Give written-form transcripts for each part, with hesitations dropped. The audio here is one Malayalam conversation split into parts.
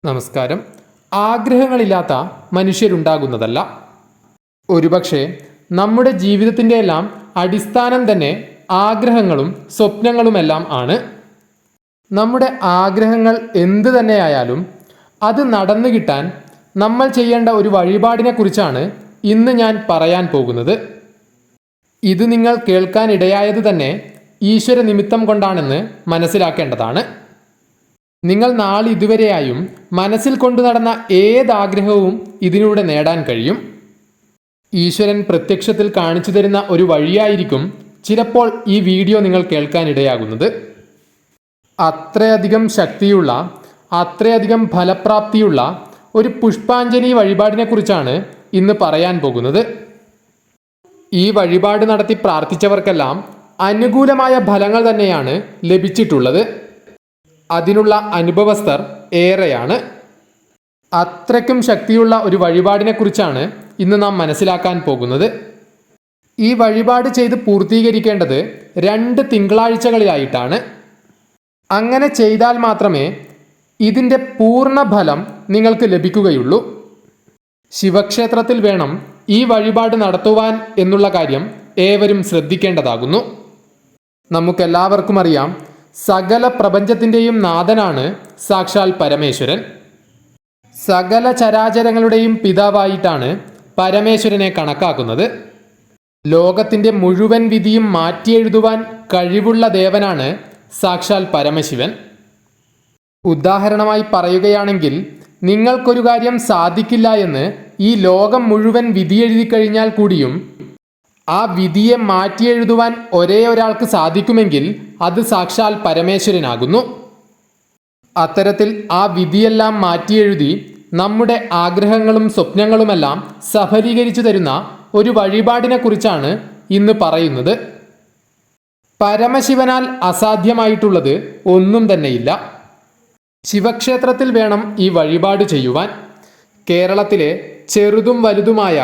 നമസ്കാരം. ആഗ്രഹങ്ങളില്ലാത്ത മനുഷ്യരുണ്ടാകുന്നതല്ല. ഒരുപക്ഷെ നമ്മുടെ ജീവിതത്തിൻ്റെ എല്ലാം അടിസ്ഥാനം തന്നെ ആഗ്രഹങ്ങളും സ്വപ്നങ്ങളുമെല്ലാം ആണ്. നമ്മുടെ ആഗ്രഹങ്ങൾ എന്തു തന്നെയായാലും അത് നടന്നു കിട്ടാൻ നമ്മൾ ചെയ്യേണ്ട ഒരു വഴിപാടിനെ കുറിച്ചാണ് ഇന്ന് ഞാൻ പറയാൻ പോകുന്നത്. ഇത് നിങ്ങൾ കേൾക്കാനിടയായത് തന്നെ ഈശ്വര നിമിത്തം കൊണ്ടാണെന്ന് മനസ്സിലാക്കേണ്ടതാണ്. നിങ്ങൾ നാളിതുവരെയായും മനസ്സിൽ കൊണ്ടു നടന്ന ഏതാഗ്രഹവും ഇതിലൂടെ നേടാൻ കഴിയും. ഈശ്വരൻ പ്രത്യക്ഷത്തിൽ കാണിച്ചു തരുന്ന ഒരു വഴിയായിരിക്കും ചിലപ്പോൾ ഈ വീഡിയോ നിങ്ങൾ കേൾക്കാനിടയാകുന്നത്. അത്രയധികം ശക്തിയുള്ള, അത്രയധികം ഫലപ്രാപ്തിയുള്ള ഒരു പുഷ്പാഞ്ജലി വഴിപാടിനെ കുറിച്ചാണ് ഇന്ന് പറയാൻ പോകുന്നത്. ഈ വഴിപാട് നടത്തി പ്രാർത്ഥിച്ചവർക്കെല്ലാം അനുകൂലമായ ഫലങ്ങൾ തന്നെയാണ് ലഭിച്ചിട്ടുള്ളത്. അതിനുള്ള അനുഭവസ്ഥർ ഏറെയാണ്. അത്രയ്ക്കും ശക്തിയുള്ള ഒരു വഴിപാടിനെ കുറിച്ചാണ് ഇന്ന് നാം മനസ്സിലാക്കാൻ പോകുന്നത്. ഈ വഴിപാട് ചെയ്ത് പൂർത്തീകരിക്കേണ്ടത് 2 തിങ്കളാഴ്ചകളിലായിട്ടാണ്. അങ്ങനെ ചെയ്താൽ മാത്രമേ ഇതിൻ്റെ പൂർണ്ണ ഫലം നിങ്ങൾക്ക് ലഭിക്കുകയുള്ളൂ. ശിവക്ഷേത്രത്തിൽ വേണം ഈ വഴിപാട് നടത്തുവാൻ എന്നുള്ള കാര്യം ഏവരും ശ്രദ്ധിക്കേണ്ടതാകുന്നു. നമുക്കെല്ലാവർക്കും അറിയാം, സകല പ്രപഞ്ചത്തിൻ്റെയും നാഥനാണ് സാക്ഷാൽ പരമേശ്വരൻ. സകല ചരാചരങ്ങളുടെയും പിതാവായിട്ടാണ് പരമേശ്വരനെ കണക്കാക്കുന്നത്. ലോകത്തിൻ്റെ മുഴുവൻ വിധിയും മാറ്റിയെഴുതുവാൻ കഴിവുള്ള ദേവനാണ് സാക്ഷാൽ പരമശിവൻ. ഉദാഹരണമായി പറയുകയാണെങ്കിൽ, നിങ്ങൾക്കൊരു കാര്യം സാധിക്കില്ല എന്ന് ഈ ലോകം മുഴുവൻ വിധിയെഴുതി കഴിഞ്ഞാൽ കൂടിയും ആ വിധിയെ മാറ്റിയെഴുതുവാൻ ഒരേ ഒരാൾക്ക് സാധിക്കുമെങ്കിൽ അത് സാക്ഷാൽ പരമേശ്വരനാകുന്നു. അത്തരത്തിൽ ആ വിധിയെല്ലാം മാറ്റിയെഴുതി നമ്മുടെ ആഗ്രഹങ്ങളും സ്വപ്നങ്ങളുമെല്ലാം സഫലീകരിച്ചു തരുന്ന ഒരു വഴിപാടിനെ കുറിച്ചാണ് ഇന്ന് പറയുന്നത്. പരമശിവനാൽ അസാധ്യമായിട്ടുള്ളത് ഒന്നും തന്നെയില്ല. ശിവക്ഷേത്രത്തിൽ വേണം ഈ വഴിപാട് ചെയ്യുവാൻ. കേരളത്തിലെ ചെറുതും വലുതുമായ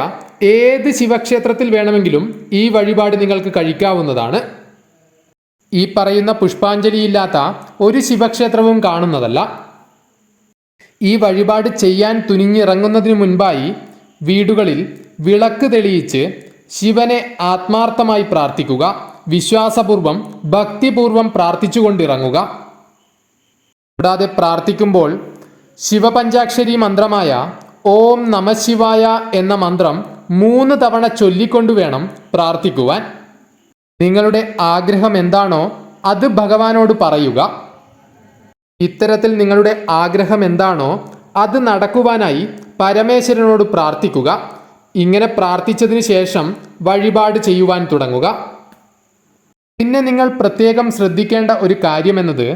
ഏത് ശിവക്ഷേത്രത്തിൽ വേണമെങ്കിലും ഈ വഴിപാട് നിങ്ങൾക്ക് കഴിക്കാവുന്നതാണ്. ഈ പറയുന്ന പുഷ്പാഞ്ജലിയില്ലാത്ത ഒരു ശിവക്ഷേത്രവും കാണുന്നതല്ല. ഈ വഴിപാട് ചെയ്യാൻ തുനിഞ്ഞിറങ്ങുന്നതിനു മുൻപായി വീടുകളിൽ വിളക്ക് തെളിയിച്ച് ശിവനെ ആത്മാർത്ഥമായി പ്രാർത്ഥിക്കുക. വിശ്വാസപൂർവം ഭക്തിപൂർവം പ്രാർത്ഥിച്ചുകൊണ്ടിറങ്ങുക. കൂടാതെ പ്രാർത്ഥിക്കുമ്പോൾ ശിവപഞ്ചാക്ഷരി മന്ത്രമായ ഓം നമഃശിവായ എന്ന മന്ത്രം 3 തവണ ചൊല്ലിക്കൊണ്ടു വേണം പ്രാർത്ഥിക്കുവാൻ. നിങ്ങളുടെ ആഗ്രഹം എന്താണോ അത് ഭഗവാനോട് പറയുക. ഇത്തരത്തിൽ നിങ്ങളുടെ ആഗ്രഹം എന്താണോ അത് നടക്കുവാനായി പരമേശ്വരനോട് പ്രാർത്ഥിക്കുക. ഇങ്ങനെ പ്രാർത്ഥിച്ചതിന് ശേഷം വഴിപാട് ചെയ്യുവാൻ തുടങ്ങുക. പിന്നെ നിങ്ങൾ പ്രത്യേകം ശ്രദ്ധിക്കേണ്ട ഒരു കാര്യമെന്നത്,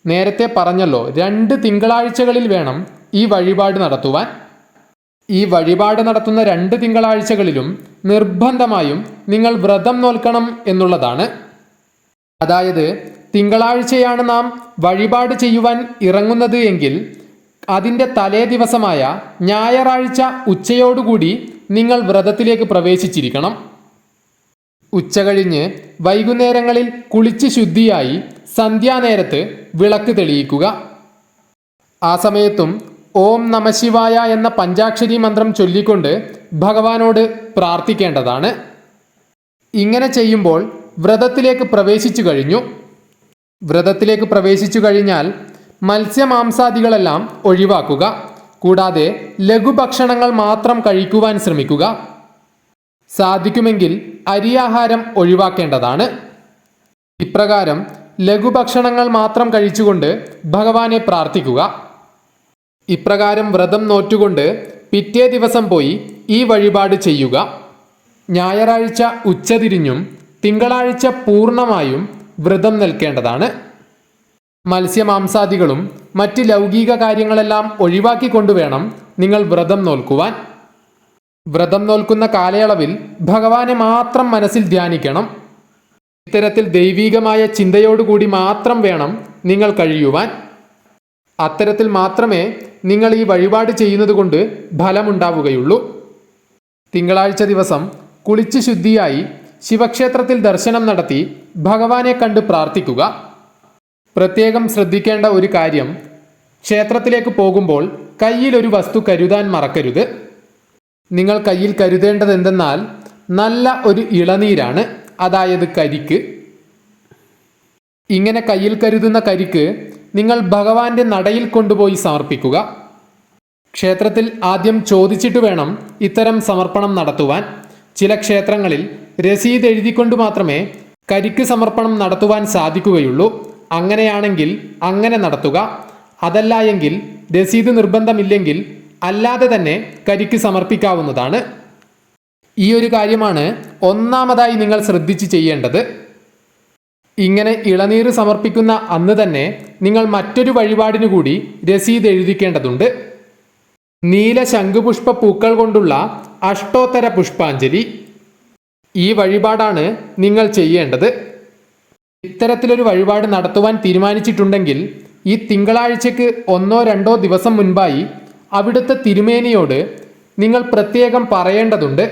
നേരത്തെ പറഞ്ഞല്ലോ, 2 തിങ്കളാഴ്ചകളിൽ വേണം ഈ വഴിപാട് നടത്തുവാൻ. ഈ വഴിപാട് നടത്തുന്ന 2 തിങ്കളാഴ്ചകളിലും നിർബന്ധമായും നിങ്ങൾ വ്രതം നോൽക്കണം എന്നുള്ളതാണ്. അതായത് തിങ്കളാഴ്ചയാണ് നാം വഴിപാട് ചെയ്യുവാൻ ഇറങ്ങുന്നത് എങ്കിൽ അതിൻ്റെ തലേ ദിവസമായ ഞായറാഴ്ച ഉച്ചയോടുകൂടി നിങ്ങൾ വ്രതത്തിലേക്ക് പ്രവേശിച്ചിരിക്കണം. ഉച്ച കഴിഞ്ഞ് വൈകുന്നേരങ്ങളിൽ കുളിച്ച് ശുദ്ധിയായി സന്ധ്യാനേരത്ത് വിളക്ക് തെളിയിക്കുക. ആ സമയത്തും ഓം നമഃശിവായ എന്ന പഞ്ചാക്ഷരി മന്ത്രം ചൊല്ലിക്കൊണ്ട് ഭഗവാനോട് പ്രാർത്ഥിക്കേണ്ടതാണ്. ഇങ്ങനെ ചെയ്യുമ്പോൾ വ്രതത്തിലേക്ക് പ്രവേശിച്ചു കഴിഞ്ഞു. വ്രതത്തിലേക്ക് പ്രവേശിച്ചു കഴിഞ്ഞാൽ മത്സ്യമാംസാദികളെല്ലാം ഒഴിവാക്കുക. കൂടാതെ ലഘുഭക്ഷണങ്ങൾ മാത്രം കഴിക്കുവാൻ ശ്രമിക്കുക. സാധിക്കുമെങ്കിൽ അരിയാഹാരം ഒഴിവാക്കേണ്ടതാണ്. ഇപ്രകാരം ലഘുഭക്ഷണങ്ങൾ മാത്രം കഴിച്ചുകൊണ്ട് ഭഗവാനെ പ്രാർത്ഥിക്കുക. ഇപ്രകാരം വ്രതം നോറ്റുകൊണ്ട് പിറ്റേ ദിവസം പോയി ഈ വഴിപാട് ചെയ്യുക. ഞായറാഴ്ച ഉച്ചതിരിഞ്ഞും തിങ്കളാഴ്ച പൂർണ്ണമായും വ്രതം നിൽക്കേണ്ടതാണ്. മത്സ്യമാംസാദികളും മറ്റ് ലൗകിക കാര്യങ്ങളെല്ലാം ഒഴിവാക്കിക്കൊണ്ടുവേണം നിങ്ങൾ വ്രതം നോൽക്കുവാൻ. വ്രതം നോൽക്കുന്ന കാലയളവിൽ ഭഗവാനെ മാത്രം മനസ്സിൽ ധ്യാനിക്കണം. ഇത്തരത്തിൽ ദൈവീകമായ ചിന്തയോടുകൂടി മാത്രം വേണം നിങ്ങൾ കഴിയുവാൻ. അത്തരത്തിൽ മാത്രമേ നിങ്ങൾ ഈ വഴിപാട് ചെയ്യുന്നത് കൊണ്ട് ഫലമുണ്ടാവുകയുള്ളൂ. തിങ്കളാഴ്ച ദിവസം കുളിച്ച് ശുദ്ധിയായി ശിവക്ഷേത്രത്തിൽ ദർശനം നടത്തി ഭഗവാനെ കണ്ട് പ്രാർത്ഥിക്കുക. പ്രത്യേകം ശ്രദ്ധിക്കേണ്ട ഒരു കാര്യം, ക്ഷേത്രത്തിലേക്ക് പോകുമ്പോൾ കയ്യിൽ ഒരു വസ്തു കരുതാൻ മറക്കരുത്. നിങ്ങൾ കയ്യിൽ കരുതേണ്ടത് എന്തെന്നാൽ നല്ല ഒരു ഇളനീരാണ്, അതായത് കരിക്ക്. ഇങ്ങനെ കയ്യിൽ കരുതുന്ന കരിക്ക് നിങ്ങൾ ഭഗവാന്റെ നടയിൽ കൊണ്ടുപോയി സമർപ്പിക്കുക. ക്ഷേത്രത്തിൽ ആദ്യം ചോദിച്ചിട്ട് വേണം ഇത്തരം സമർപ്പണം നടത്തുവാൻ. ചില ക്ഷേത്രങ്ങളിൽ രസീത് എഴുതിക്കൊണ്ട് മാത്രമേ കരിക്ക് സമർപ്പണം നടത്തുവാൻ സാധിക്കുകയുള്ളൂ. അങ്ങനെയാണെങ്കിൽ അങ്ങനെ നടത്തുക. അതല്ല എങ്കിൽ രസീത് നിർബന്ധമില്ലെങ്കിൽ അല്ലാതെ തന്നെ കരിക്ക് സമർപ്പിക്കാവുന്നതാണ്. ഈ ഒരു കാര്യമാണ് ഒന്നാമതായി നിങ്ങൾ ശ്രദ്ധിച്ച് ചെയ്യേണ്ടത്. ഇങ്ങനെ ഇളനീര് സമർപ്പിക്കുന്ന അന്ന് തന്നെ നിങ്ങൾ മറ്റൊരു വഴിപാടിനു കൂടി രസീത് എഴുതിക്കേണ്ടതുണ്ട്. നീല ശംഖുപുഷ്പ പൂക്കൾ കൊണ്ടുള്ള അഷ്ടോത്തര പുഷ്പാഞ്ജലി. ഈ വഴിപാടാണ് നിങ്ങൾ ചെയ്യേണ്ടത്. ഇത്തരത്തിലൊരു വഴിപാട് നടത്തുവാൻ തീരുമാനിച്ചിട്ടുണ്ടെങ്കിൽ ഈ തിങ്കളാഴ്ചയ്ക്ക് 1-2 ദിവസം മുൻപായി അവിടുത്തെ തിരുമേനിയോട് നിങ്ങൾ പ്രത്യേകം പറയേണ്ടതുണ്ട്.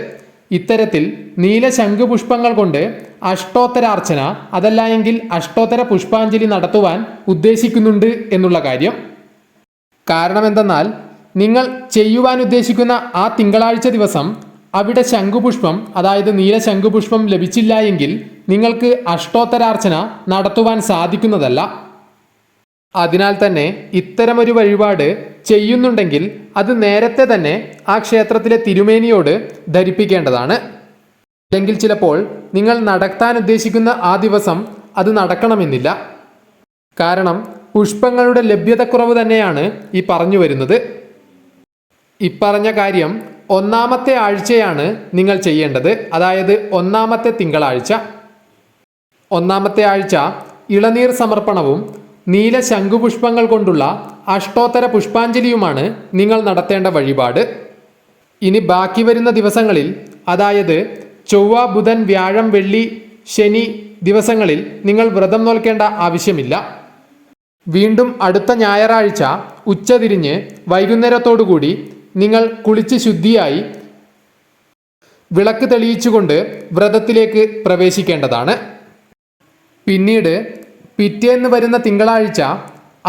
ഇത്തരത്തിൽ നീല ശംഖുപുഷ്പങ്ങൾ കൊണ്ട് അഷ്ടോത്തരാർച്ചന അതല്ല എങ്കിൽ അഷ്ടോത്തര പുഷ്പാഞ്ജലി നടത്തുവാൻ ഉദ്ദേശിക്കുന്നുണ്ട് എന്നുള്ള കാര്യം. കാരണം എന്തെന്നാൽ നിങ്ങൾ ചെയ്യുവാൻ ഉദ്ദേശിക്കുന്ന ആ തിങ്കളാഴ്ച ദിവസം അവിടെ ശംഖുപുഷ്പം അതായത് നീല ശംഖുപുഷ്പം ലഭിച്ചില്ല എങ്കിൽ നിങ്ങൾക്ക് അഷ്ടോത്തരാർച്ചന നടത്തുവാൻ സാധിക്കുന്നതല്ല. അതിനാൽ തന്നെ ഇത്തരമൊരു വഴിപാട് ചെയ്യുന്നുണ്ടെങ്കിൽ അത് നേരത്തെ തന്നെ ആ ക്ഷേത്രത്തിലെ തിരുമേനിയോട് ധരിപ്പിക്കേണ്ടതാണ്. അല്ലെങ്കിൽ ചിലപ്പോൾ നിങ്ങൾ നടത്താൻ ഉദ്ദേശിക്കുന്ന ആ ദിവസം അത് നടക്കണമെന്നില്ല. കാരണം പുഷ്പങ്ങളുടെ ലഭ്യതക്കുറവ് തന്നെയാണ് ഈ പറഞ്ഞു വരുന്നത്. ഇപ്പറഞ്ഞ കാര്യം 1-ാമത്തെ ആഴ്ചയാണ് നിങ്ങൾ ചെയ്യേണ്ടത്, അതായത് 1-ാമത്തെ തിങ്കളാഴ്ച. 1-ാമത്തെ ആഴ്ച ഇളനീർ സമർപ്പണവും നീല ശംഖുപുഷ്പങ്ങൾ കൊണ്ടുള്ള അഷ്ടോത്തര പുഷ്പാഞ്ജലിയുമാണ് നിങ്ങൾ നടത്തേണ്ട വഴിപാട്. ഇനി ബാക്കി വരുന്ന ദിവസങ്ങളിൽ, അതായത് ചൊവ്വ, ബുധൻ, വ്യാഴം, വെള്ളി, ശനി ദിവസങ്ങളിൽ നിങ്ങൾ വ്രതം നോൽക്കേണ്ട ആവശ്യമില്ല. വീണ്ടും അടുത്ത ഞായറാഴ്ച ഉച്ചതിരിഞ്ഞ് വൈകുന്നേരത്തോടുകൂടി നിങ്ങൾ കുളിച്ച് ശുദ്ധിയായി വിളക്ക് തെളിയിച്ചുകൊണ്ട് വ്രതത്തിലേക്ക് പ്രവേശിക്കേണ്ടതാണ്. പിന്നീട് പിറ്റേന്ന് വരുന്ന തിങ്കളാഴ്ച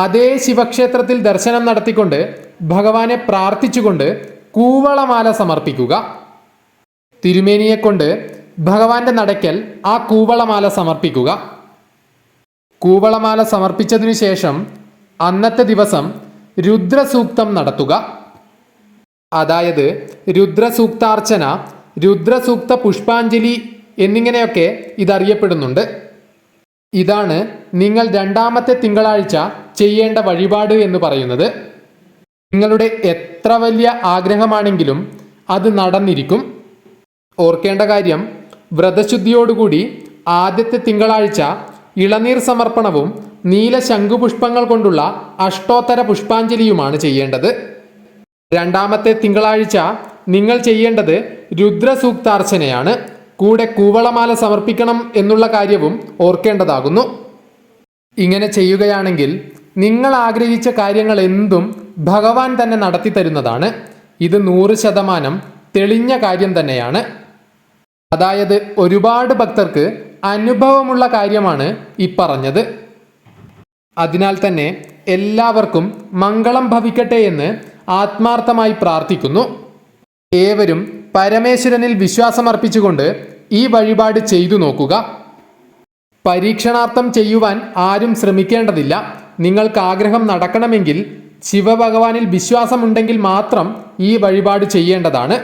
അതേ ശിവക്ഷേത്രത്തിൽ ദർശനം നടത്തിക്കൊണ്ട് ഭഗവാനെ പ്രാർത്ഥിച്ചുകൊണ്ട് കൂവളമാല സമർപ്പിക്കുക. തിരുമേനിയെക്കൊണ്ട് ഭഗവാന്റെ നടയ്ക്കൽ ആ കൂവളമാല സമർപ്പിക്കുക. കൂവളമാല സമർപ്പിച്ചതിനു ശേഷം അന്നത്തെ ദിവസം രുദ്രസൂക്തം നടത്തുക. അതായത് രുദ്രസൂക്താർച്ചന, രുദ്രസൂക്ത പുഷ്പാഞ്ജലി എന്നിങ്ങനെയൊക്കെ ഇതറിയപ്പെടുന്നുണ്ട്. ഇതാണ് നിങ്ങൾ 2-ാമത്തെ തിങ്കളാഴ്ച ചെയ്യേണ്ട വഴിപാട് എന്ന് പറയുന്നത്. നിങ്ങളുടെ എത്ര വലിയ ആഗ്രഹമാണെങ്കിലും അത് നടന്നിരിക്കും. ഓർക്കേണ്ട കാര്യം, വ്രതശുദ്ധിയോടുകൂടി ആദ്യത്തെ തിങ്കളാഴ്ച ഇളനീർ സമർപ്പണവും നീല ശംഖുപുഷ്പങ്ങൾ കൊണ്ടുള്ള അഷ്ടോത്തര പുഷ്പാഞ്ജലിയുമാണ് ചെയ്യേണ്ടത്. 2-ാമത്തെ തിങ്കളാഴ്ച നിങ്ങൾ ചെയ്യേണ്ടത് രുദ്രസൂക്താർച്ചനയാണ്. കൂടെ കൂവളമാല സമർപ്പിക്കണം എന്നുള്ള കാര്യവും ഓർക്കേണ്ടതാകുന്നു. ഇങ്ങനെ ചെയ്യുകയാണെങ്കിൽ നിങ്ങൾ ആഗ്രഹിച്ച കാര്യങ്ങൾ എന്തും ഭഗവാൻ തന്നെ നടത്തി തരുന്നതാണ്. ഇത് 100% തെളിഞ്ഞ കാര്യം തന്നെയാണ്. അതായത് ഒരുപാട് ഭക്തർക്ക് അനുഭവമുള്ള കാര്യമാണ് ഈ പറഞ്ഞത്. അതിനാൽ തന്നെ എല്ലാവർക്കും മംഗളം ഭവിക്കട്ടെ എന്ന് ആത്മാർത്ഥമായി പ്രാർത്ഥിക്കുന്നു. ഏവരും പരമേശ്വരനിൽ വിശ്വാസമർപ്പിച്ചുകൊണ്ട് ഈ വഴിപാട് ചെയ്തു നോക്കുക. പരീക്ഷണാർത്ഥം ചെയ്യുവാൻ ആരും ശ്രമിക്കേണ്ടതില്ല. നിങ്ങൾക്ക് ആഗ്രഹം നടക്കണമെങ്കിൽ ശിവഭഗവാനിൽ വിശ്വാസമുണ്ടെങ്കിൽ മാത്രം ഈ വഴിപാട് ചെയ്യേണ്ടതാണ്.